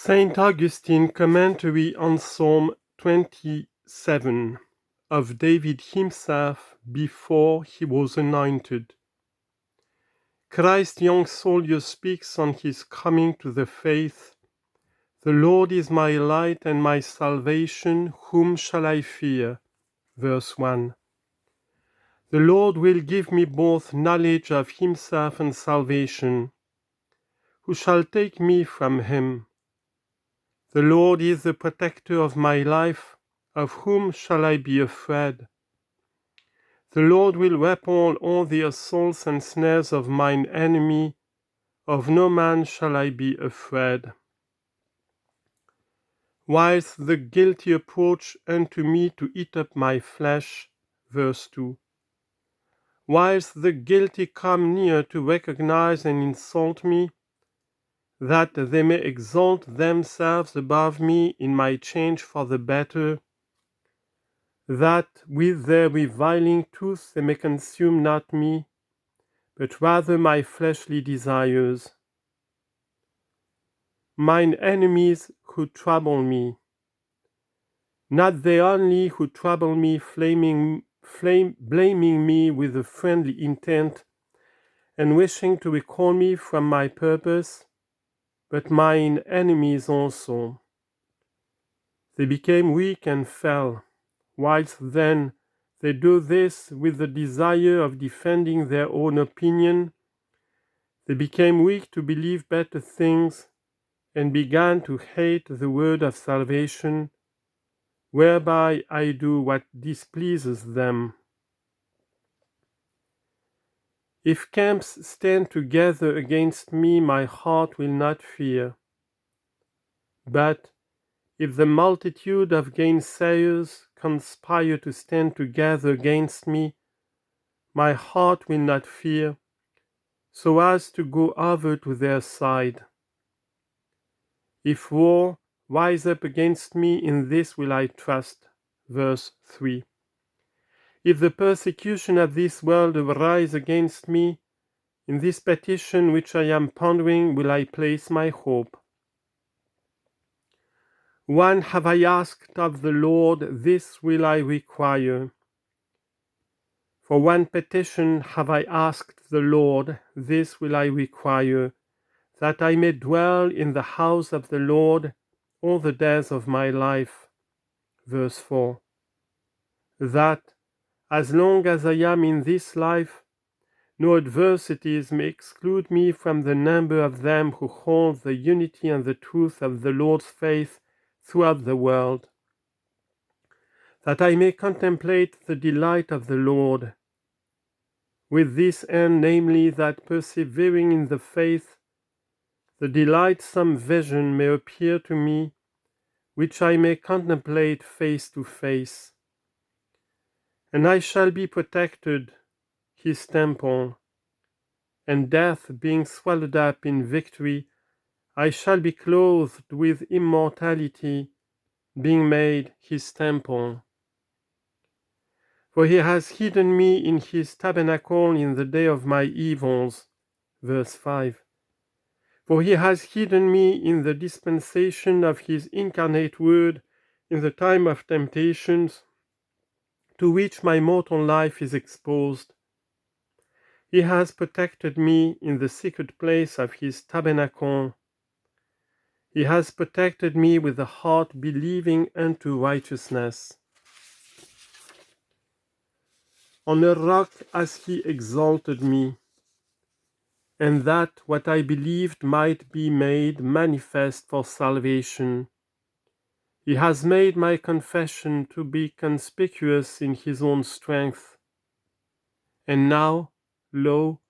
St Augustin commentary on Psalm 27 of David himself before he was anointed. Christ's young soldier speaks on his coming to the faith. The Lord is my light and my salvation, whom shall I fear? Verse 1. The Lord will give me both knowledge of himself and salvation. Who shall take me from him? The Lord is the protector of my life. Of whom shall I be afraid? The Lord will repel all the assaults and snares of mine enemy. Of no man shall I be afraid. Whilst the guilty approach unto me to eat up my flesh, verse 2. Whilst the guilty come near to recognize and insult me, that they may exalt themselves above me in my change for the better, that with their reviling tooth they may consume not me, but rather my fleshly desires. Mine enemies who trouble me, not they only who trouble me, blaming me with a friendly intent, and wishing to recall me from my purpose, but mine enemies also. They became weak and fell, whilst then they do this with the desire of defending their own opinion. They became weak to believe better things, and began to hate the word of salvation, whereby I do what displeases them. If camps stand together against me, my heart will not fear. But if the multitude of gainsayers conspire to stand together against me, my heart will not fear, so as to go over to their side. If war rise up against me, in this will I trust. Verse 3. If the persecution of this world arise against me, in this petition which I am pondering will I place my hope. One have I asked of the Lord, this will I require. For one petition have I asked the Lord, this will I require, that I may dwell in the house of the Lord all the days of my life. Verse 4. That, as long as I am in this life, no adversities may exclude me from the number of them who hold the unity and the truth of the Lord's faith throughout the world, that I may contemplate the delight of the Lord, with this end, namely, that persevering in the faith, the delightsome vision may appear to me, which I may contemplate face to face. And I shall be protected, his temple, and death being swallowed up in victory, I shall be clothed with immortality, being made his temple. For he has hidden me in his tabernacle in the day of my evils. Verse 5. For he has hidden me in the dispensation of his incarnate word, in the time of temptations, to which my mortal life is exposed. He has protected me in the secret place of his tabernacle. He has protected me with a heart believing unto righteousness. On a rock has he exalted me, and that what I believed might be made manifest for salvation. He has made my confession to be conspicuous in his own strength. And now, lo,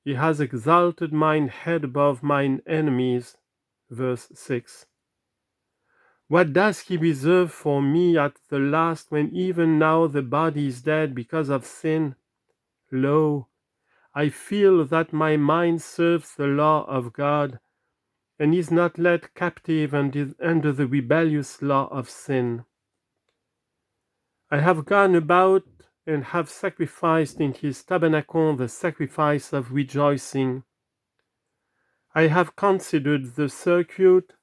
he has exalted mine head above mine enemies. Verse 6. What does he reserve for me at the last, when even now the body is dead because of sin? Lo, I feel that my mind serves the law of God, and is not led captive under the rebellious law of sin. I have gone about and have sacrificed in his tabernacle the sacrifice of rejoicing. I have considered the circuit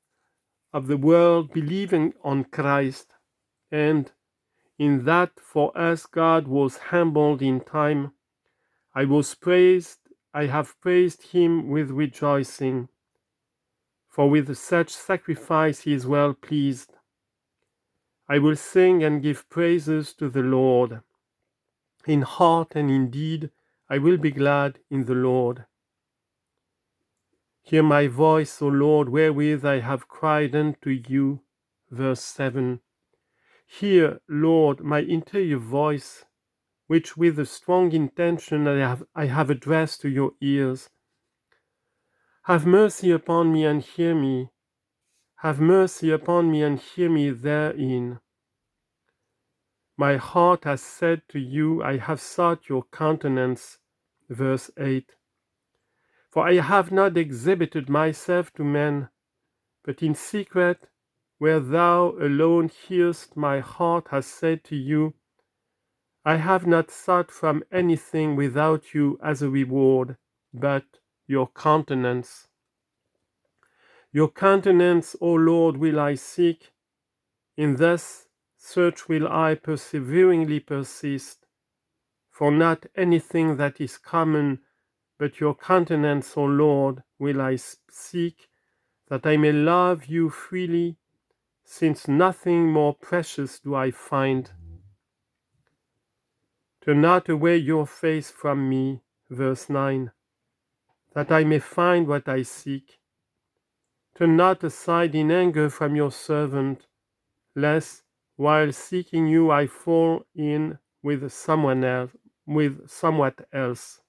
of the world believing on Christ, and in that for us God was humbled in time, I have praised him with rejoicing, for with such sacrifice he is well pleased. I will sing and give praises to the Lord. In heart and in deed I will be glad in the Lord. Hear my voice, O Lord, wherewith I have cried unto you. Verse 7. Hear, Lord, my interior voice, which with a strong intention I have addressed to your ears. Have mercy upon me and hear me. Have mercy upon me and hear me therein. My heart has said to you, I have sought your countenance. Verse 8. For I have not exhibited myself to men, but in secret, where thou alone hearest, my heart has said to you, I have not sought from anything without you as a reward, but your countenance. Your countenance, O Lord, will I seek, in this search will I perseveringly persist, for not anything that is common, but your countenance, O Lord, will I seek, that I may love you freely, since nothing more precious do I find. Turn not away your face from me, verse 9, that I may find what I seek. Turn not aside in anger from your servant, lest while seeking you I fall in with somewhat else.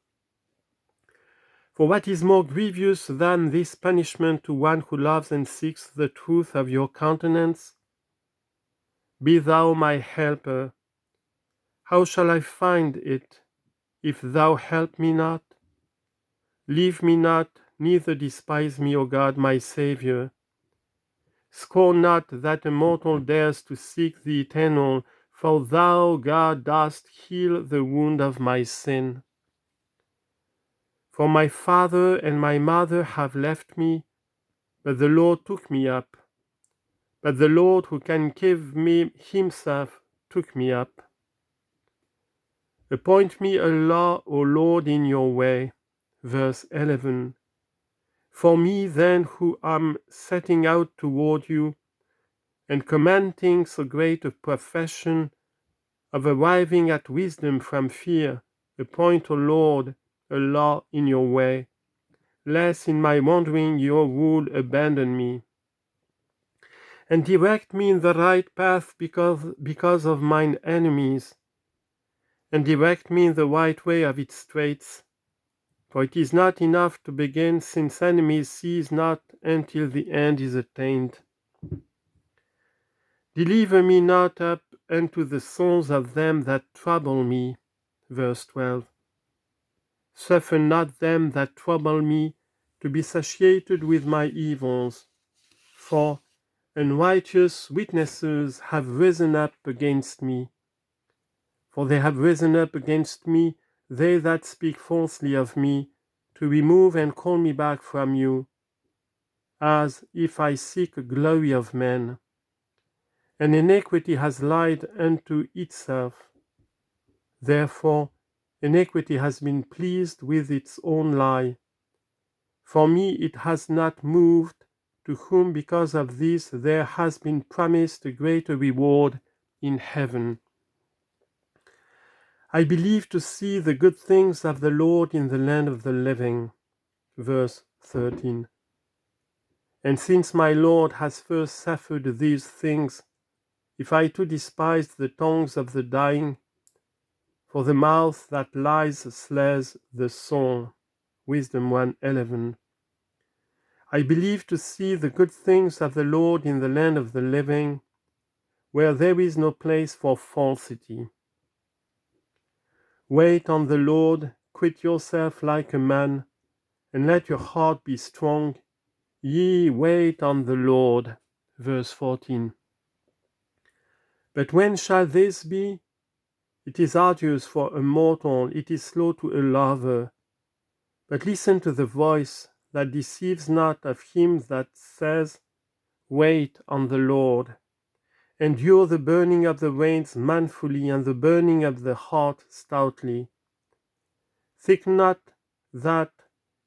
For what is more grievous than this punishment to one who loves and seeks the truth of your countenance? Be thou my helper. How shall I find it, if thou help me not? Leave me not, neither despise me, O God, my Saviour. Scorn not that a mortal dares to seek the eternal, for thou, God, dost heal the wound of my sin. For my father and my mother have left me, but the Lord took me up. But the Lord who can give me himself took me up. Appoint me a law, O Lord, in your way. Verse 11. For me then, who am setting out toward you, and commending so great a profession of arriving at wisdom from fear, appoint, O Lord, a law in your way, lest in my wandering your rule abandon me. And direct me in the right path because of mine enemies, and direct me in the right way of its straits. For it is not enough to begin, since enemies cease not until the end is attained. Deliver me not up unto the sons of them that trouble me. Verse 12. Suffer not them that trouble me to be satiated with my evils, for unrighteous witnesses have risen up against me. For they have risen up against me, they that speak falsely of me, to remove and call me back from you, as if I seek glory of men. And iniquity has lied unto itself. Therefore iniquity has been pleased with its own lie. For me it has not moved, to whom because of this there has been promised a greater reward in heaven. I believe to see the good things of the Lord in the land of the living. Verse 13. And since my Lord has first suffered these things, if I too despise the tongues of the dying, for the mouth that lies slays the soul. Wisdom 1:11. I believe to see the good things of the Lord in the land of the living, where there is no place for falsity. Wait on the Lord, quit yourself like a man, and let your heart be strong. Ye wait on the Lord. Verse 14. But when shall this be? It is arduous for a mortal, it is slow to a lover. But listen to the voice that deceives not, of him that says, Wait on the Lord. Endure the burning of the reins manfully, and the burning of the heart stoutly. Think not that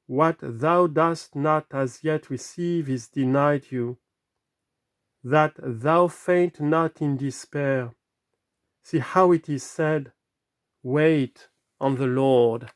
what thou dost not as yet receive is denied you, that thou faint not in despair. See how it is said, wait on the Lord.